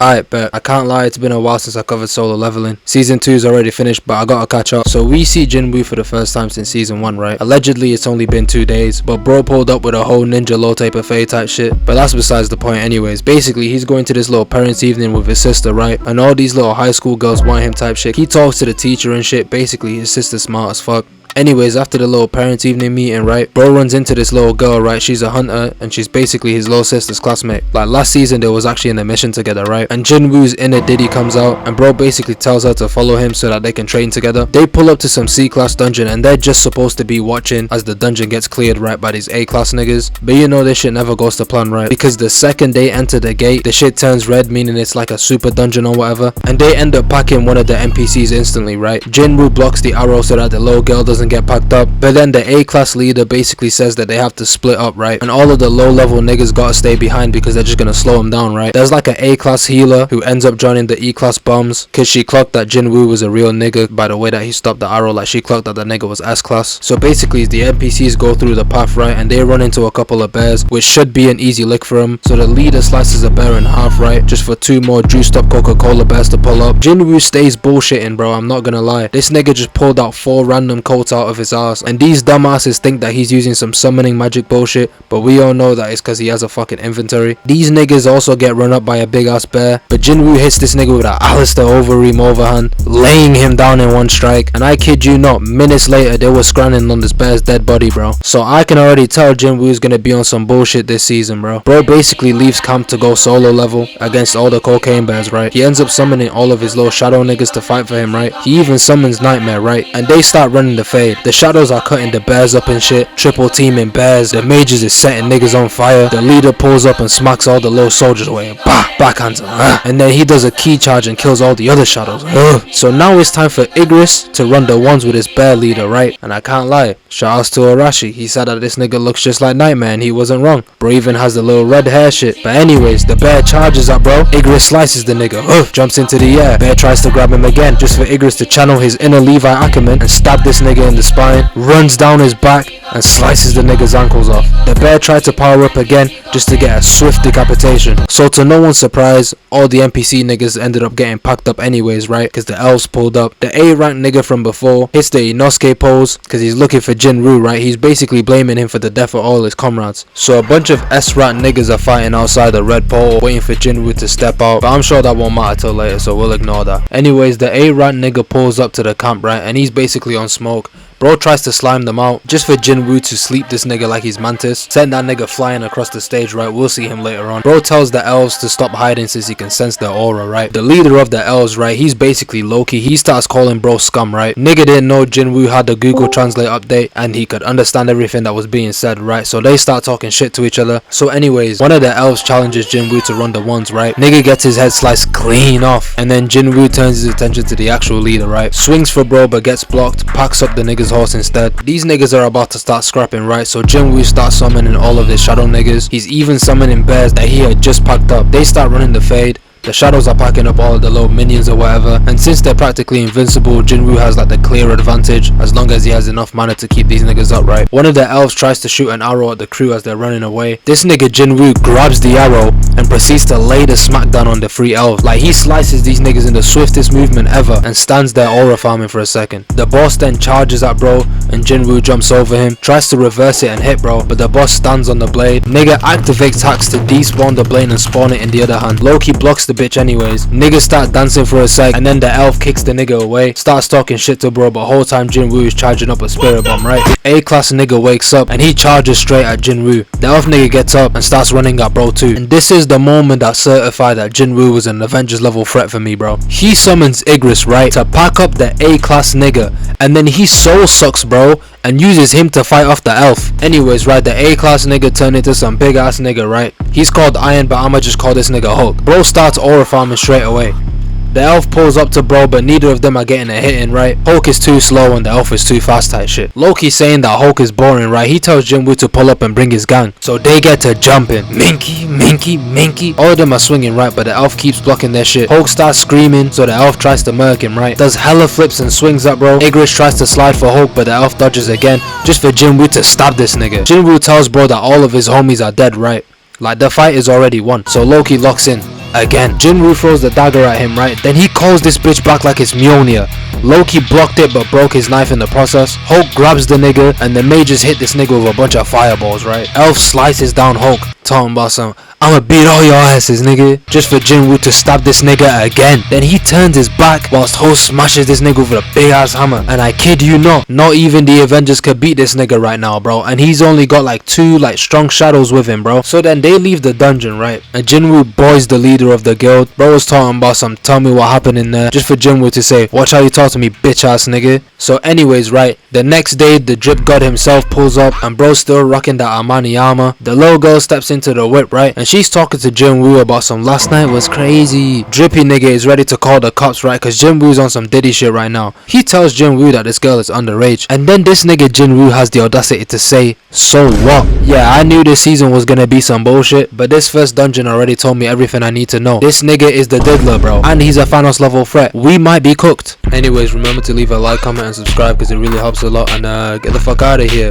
Alright, but I can't lie, it's been a while since I covered solo leveling. Season 2 is already finished, but I gotta catch up. So we see Jin Wu for the first time since season 1, right? Allegedly it's only been 2 days, but bro pulled up with a whole ninja low type of fade type shit. But that's besides the point anyways. Basically he's going to this little parents evening with his sister, right? And all these little high school girls want him type shit. He talks to the teacher and shit. Basically his sister's smart as fuck. Anyways, after the little parents evening meeting, right, bro runs into this little girl, right? She's a hunter and she's basically his little sister's classmate. Like last season they was actually in a mission together, right? And Jin Wu's inner Diddy comes out and bro basically tells her to follow him so that they can train together. They pull up to some C-class dungeon and they're just supposed to be watching as the dungeon gets cleared, right, by these A-class niggas. But you know this shit never goes to plan, right? Because the second they enter the gate, the shit turns red, meaning it's like a super dungeon or whatever, and they end up packing one of the NPCs instantly, right? Jin Wu blocks the arrow so that the little girl doesn't get packed up. But then the A-class leader basically says that they have to split up, right? And all of the low-level niggas gotta stay behind because they're just gonna slow them down, right? There's like an A-class healer who ends up joining the E-class bums because she clocked that Jin Wu was a real nigga by the way that he stopped the arrow. Like she clocked that the nigga was S-class. So basically the NPCs go through the path, right? And they run into a couple of bears, which should be an easy lick for them. So the leader slices a bear in half, right? Just for 2 more juiced up Coca-Cola bears to pull up. Jin Wu stays bullshitting, bro. I'm not gonna lie. This nigga just pulled out 4 random coats out of his ass. And these dumbasses think that he's using some summoning magic bullshit, but we all know that it's because he has a fucking inventory. These niggas also get run up by a big ass bear, but Jin Wu hits this nigga with a Alistair Overeem overhand, laying him down in one strike. And I kid you not, minutes later they were scrambling on this bear's dead body, bro. So I can already tell Jin Wu's gonna be on some bullshit this season, bro. Bro basically leaves camp to go solo level against all the cocaine bears, right? He ends up summoning all of his little shadow niggas to fight for him, right? He even summons Nightmare, right? And they start running the fade. The shadows are cutting the bears up and shit, triple teaming bears. The mages is setting niggas on fire. The leader pulls up and smacks all the little soldiers away. Bah! Backhands him. And then he does a key charge and kills all the other shadows. So now it's time for Igris to run the ones with his bear leader, right? And I can't lie, shout outs to Arashi. He said that this nigga looks just like Nightmare and he wasn't wrong. Bro even has the little red hair shit. But anyways, the bear charges up, bro. Igris slices the nigga. Jumps into the air. Bear tries to grab him again just for Igris to channel his inner Levi Ackerman and stab this nigga in the spine. Runs down his back and slices the nigga's ankles off. The bear tried to power up again just to get a swift decapitation. So to no one's surprise, all the NPC niggas ended up getting packed up anyways, right? Because the elves pulled up. The A-rank nigga from before hits the Inosuke pose because he's looking for Jin Wu, right? He's basically blaming him for the death of all his comrades. So a bunch of S-rank niggas are fighting outside the red pole waiting for Jin Wu to step out, but I'm sure that won't matter till later, so we'll ignore that. Anyways, the A-rank nigga pulls up to the camp, right? And he's basically on smoke. Bro tries to slime them out just for Jin Wu to sleep this nigga like he's Mantis. Send that nigga flying across the stage, right? We'll see him later on. Bro tells the elves to stop hiding since he can sense their aura, right? The leader of the elves, right? He's basically Loki. He starts calling bro scum, right? Nigga didn't know Jin Wu had the Google Translate update and he could understand everything that was being said, right? So they start talking shit to each other. So anyways, one of the elves challenges Jin Wu to run the ones, right? Nigga gets his head sliced clean off. And then Jin Wu turns his attention to the actual leader, right? Swings for bro but gets blocked. Packs up the nigga's horse instead. These niggas are about to start scrapping, right? So Jin Wu starts summoning all of his shadow niggas. He's even summoning bears that he had just packed up. They start running the fade. The shadows are packing up all of the little minions or whatever, and since they're practically invincible, Jin Wu has like the clear advantage as long as he has enough mana to keep these niggas up, right? One of the elves tries to shoot an arrow at the crew as they're running away. This nigga Jin Wu grabs the arrow and proceeds to lay the smackdown on the 3 elves. Like he slices these niggas in the swiftest movement ever and stands there aura farming for a second. The boss then charges at bro and Jin Wu jumps over him, tries to reverse it and hit bro, but the boss stands on the blade. Nigga activates hacks to despawn the blade and spawn it in the other hand. Loki blocks the bitch anyways. Niggas start dancing for a sec and then the elf kicks the nigga away, starts talking shit to bro, but whole time Jin Wu is charging up a spirit bomb, right? A-class nigga wakes up and he charges straight at Jin Wu. The elf nigga gets up and starts running at bro too. And this is the moment that certified that Jin Wu was an Avengers level threat for me, bro. He summons Igris, right, to pack up the A-class nigga, and then he soul sucks bro and uses him to fight off the elf. Anyways, right, the A-class nigga turned into some big ass nigga, right? He's called Iron, but I'ma just call this nigga Hulk. Bro starts aura farming straight away. The elf pulls up to bro, but neither of them are getting a hit in, right? Hulk is too slow and the elf is too fast type shit. Loki saying that Hulk is boring, right? He tells Jin Wu to pull up and bring his gang. So they get to jumping. Minky, minky, minky. All of them are swinging, right? But the elf keeps blocking their shit. Hulk starts screaming, so the elf tries to murk him, right? Does hella flips and swings up, bro. Igris tries to slide for Hulk, but the elf dodges again, just for Jin Wu to stab this nigga. Jin Wu tells bro that all of his homies are dead, right? Like the fight is already won. So Loki locks in. again. Jin Wu throws the dagger at him, right? Then he calls this bitch back like it's Mjolnir. Loki blocked it but broke his knife in the process. Hulk grabs the nigga and the mages hit this nigga with a bunch of fireballs, right? Elf slices down Hulk, talking about some, I'ma beat all your asses, nigga. Just for Jin Wu to stab this nigga again. Then he turns his back whilst Hulk smashes this nigga with a big ass hammer. And I kid you not even the Avengers could beat this nigga right now, bro. And he's only got like 2 like strong shadows with him, bro. So then they leave the dungeon, right? And Jin Wu boys the leader of the guild. Bro was talking about some, tell me what happened in there. Just for Jin Wu to say, watch how you talk to me, bitch ass nigga. So anyways, right, the next day the drip god himself pulls up and bro's still rocking that Armani armor. The little girl steps into the whip, right, and she's talking to Jin Wu about some last night was crazy. Drippy nigga is ready to call the cops, right, cause Jin Wu's on some Diddy shit right now. He tells Jin Wu that this girl is underage, and then this nigga Jin Wu has the audacity to say, so what? Yeah, I knew this season was gonna be some bullshit, but this first dungeon already told me everything I need to know. This nigga is the diddler, bro, and he's a Thanos level threat. We might be cooked. Anyways, remember to leave a like, comment and subscribe because it really helps a lot, and get the fuck out of here.